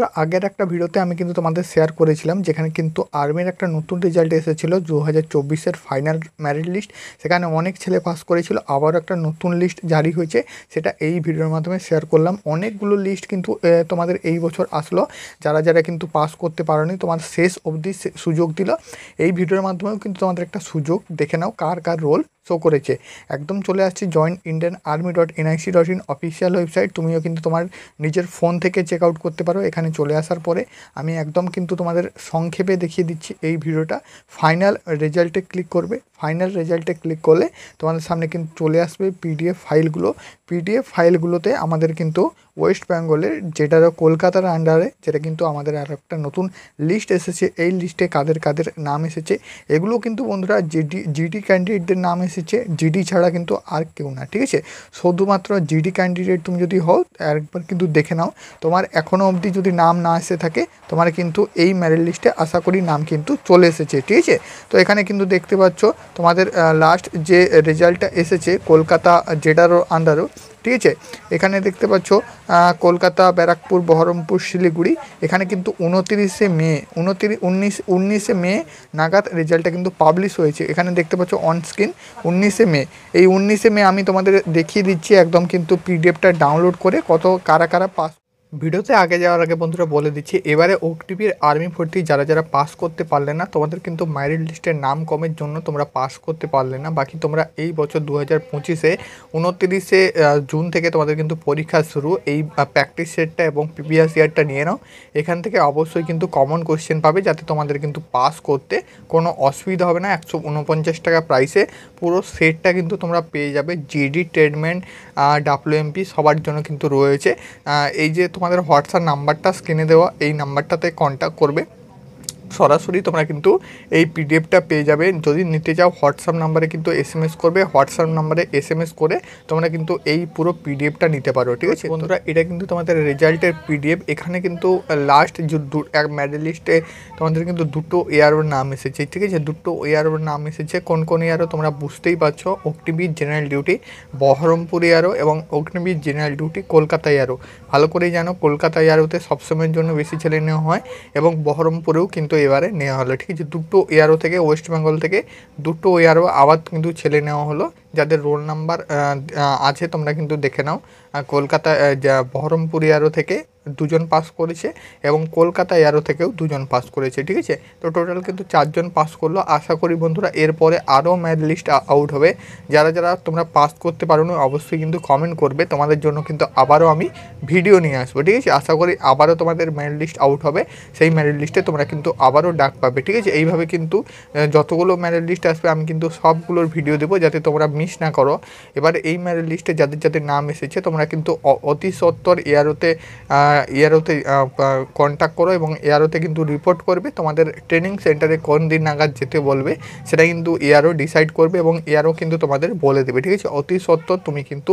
বন্ধুরা আগের একটা ভিডিওতে আমি কিন্তু তোমাদের শেয়ার করেছিলাম যেখানে কিন্তু আর্মির একটা নতুন রেজাল্ট এসেছিলো 2024-এর ফাইনাল মেরিট লিস্ট। সেখানে অনেক ছেলে পাস করেছিল, আবারও একটা নতুন লিস্ট জারি হয়েছে, সেটা এই ভিডিওর মাধ্যমে শেয়ার করলাম। অনেকগুলো লিস্ট কিন্তু তোমাদের এই বছর আসলো, যারা যারা কিন্তু পাস করতে পারোনি তোমার শেষ অবধি সুযোগ দিল। এই ভিডিওর মাধ্যমেও কিন্তু তোমাদের একটা সুযোগ, দেখে নাও কার কার রোল শো করেছে। একদম চলে আসছি joinindianarmy.nic.in অফিসিয়াল ওয়েবসাইট। তুমিও কিন্তু তোমার নিজের ফোন থেকে চেক আউট করতে পারো। এখানে চলে আসার পরে আমি একদম কিন্তু তোমাদের সংক্ষেপে দেখিয়ে দিচ্ছি এই ভিডিওটা। ফাইনাল রেজাল্টে ক্লিক করবে, ফাইনাল রেজাল্টে ক্লিক করলে তোমাদের সামনে কিন্তু চলে আসবে পিডিএফ ফাইলগুলো। পিডিএফ ফাইলগুলোতে আমাদের কিন্তু ওয়েস্ট বেঙ্গলের, যেটারও কলকাতার আন্ডারে, যেটা কিন্তু আমাদের আর একটা নতুন লিস্ট এসেছে। এই লিস্টে কাদের কাদের নাম এসেছে এগুলো কিন্তু বন্ধুরা জিডি ক্যান্ডিডেটদের নাম এসেছে, জিডি ছাড়া কিন্তু আর কেউ না, ঠিক আছে। শুধুমাত্র জিডি ক্যান্ডিডেট তুমি যদি হও একবার কিন্তু দেখে নাও, তোমার এখনও অবধি যদি নাম না এসে থাকে তোমার কিন্তু এই মেরিট লিস্টে আশা করি নাম কিন্তু চলে এসেছে, ঠিক আছে। তো এখানে কিন্তু দেখতে পাচ্ছ তোমাদের লাস্ট যে রেজাল্টটা এসেছে কলকাতা যেটারও আন্ডারও, ঠিক আছে। এখানে দেখতে পাচ্ছ কলকাতা, ব্যারাকপুর, বহরমপুর, শিলিগুড়ি। এখানে কিন্তু 19 মে নাগাদ রেজাল্টটা কিন্তু পাবলিশ হয়েছে। এখানে দেখতে পাচ্ছ অন স্ক্রিন 19 মে। এই 19 মে আমি তোমাদের দেখিয়ে দিচ্ছি একদম কিন্তু পিডিএফটা ডাউনলোড করে কত কারা কারা পাস। ভিডিওতে আগে যাওয়ার আগে বন্ধুরা বলে দিচ্ছি, এবারে ওটিপির আর্মি ভর্তি যারা যারা পাস করতে পারলে না, তোমাদের কিন্তু মেরিট লিস্টের নাম কমের জন্য তোমরা পাস করতে পারলে না। বাকি তোমরা এই বছর 2025-এ 29 জুন থেকে তোমাদের কিন্তু পরীক্ষা শুরু। এই প্র্যাকটিস সেটটা এবং প্রিভিয়াস ইয়ারটা নিয়ে নাও। এখান থেকে অবশ্যই কিন্তু কমন কোশ্চেন পাবে, যাতে তোমাদের কিন্তু পাস করতে কোনো অসুবিধা হবে না। 149 টাকা প্রাইসে পুরো সেটটা কিন্তু তোমরা পেয়ে যাবে। জিডি, ট্রেডম্যান, ডাব্লিউএমপি সবার জন্য কিন্তু রয়েছে। এই যে তোমাদের হোয়াটসঅ্যাপ নাম্বারটা স্ক্রিনে দেওয়া, এই নাম্বারটাতে কন্ট্যাক্ট করবে, সরাসরি তোমরা কিন্তু এই পিডিএফটা পেয়ে যাবে। যদি নিতে চাও হোয়াটসঅ্যাপ নাম্বারে কিন্তু এসএমএস করবে, হোয়াটসঅ্যাপ নাম্বারে এসএমএস করে তোমরা কিন্তু এই পুরো পিডিএফটা নিতে পারো, ঠিক আছে বন্ধুরা। এটা কিন্তু তোমাদের রেজাল্টের পিডিএফ। এখানে কিন্তু লাস্ট যে এক মেডেল লিস্টে তোমাদের কিন্তু দুটো এয়ারোর নাম এসেছে, ঠিক আছে। দুটো এয়ারোর নাম এসেছে। কোন কোন এয়ারো তোমরা বুঝতেই পারছো, Agniveer general duty Berhampur aero এবং Agniveer general duty Kolkata aero. ভালো করেই জানো কলকাতা এয়ারোতে সবসময়ের জন্য বেশি ছেলে নেওয়া হয় এবং বহরমপুরেও কিন্তু এবারে নেওয়া হলো, ঠিক আছে। দুটো এয়ারও থেকে, ওয়েস্ট বেঙ্গল থেকে দুটো এয়ারও আবার কিন্তু ছেলে নেওয়া হলো। যাদের রোল নাম্বার আছে তোমরা কিন্তু দেখে নাও। কলকাতা বহরমপুর এয়ারও থেকে 2জন পাস করেছে এবং কলকাতা এয়ারও থেকেও 2জন পাস করেছে, ঠিক আছে। তো টোটাল কিন্তু 4জন পাস করলো। আশা করি বন্ধুরা এরপরে আরও মেরিট লিস্ট আউট হবে। যারা যারা তোমরা পাস করতে পারো না অবশ্যই কিন্তু কমেন্ট করবে, তোমাদের জন্য কিন্তু আবারও আমি ভিডিও নিয়ে আসবো, ঠিক আছে। আশা করি আবারও তোমাদের মেরিট লিস্ট আউট হবে, সেই মেরিট লিস্টে তোমরা কিন্তু আবারও ডাক পাবে, ঠিক আছে। এইভাবে কিন্তু যতগুলো মেরিট লিস্ট আসবে আমি কিন্তু সবগুলোর ভিডিও দেবো, যাতে তোমরা মিস না করো। এবার এই মেরিট লিস্টে যাদের যাদের নাম এসেছে তোমরা কিন্তু অতি সত্বর এয়ারোতে কন্ট্যাক্ট করো এবং এয়ারোতে কিন্তু রিপোর্ট করবে। তোমাদের ট্রেনিং সেন্টারে কোন দিন নাগাদ যেতে বলবে সেটা কিন্তু এয়ারও ডিসাইড করবে এবং এয়ারও কিন্তু তোমাদের বলে দেবে, ঠিক আছে। অতি সত্বর তুমি কিন্তু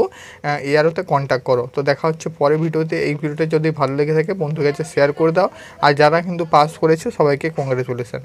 এয়ারোতে কন্ট্যাক্ট করো। তো দেখা হচ্ছে পরের ভিডিওতে। এই ভিডিওটা যদি ভালো লেগে থাকে বন্ধুদের কাছে শেয়ার করে দাও। আর যারা কিন্তু পাস করেছে সবাইকে কংগ্রেচুলেশন।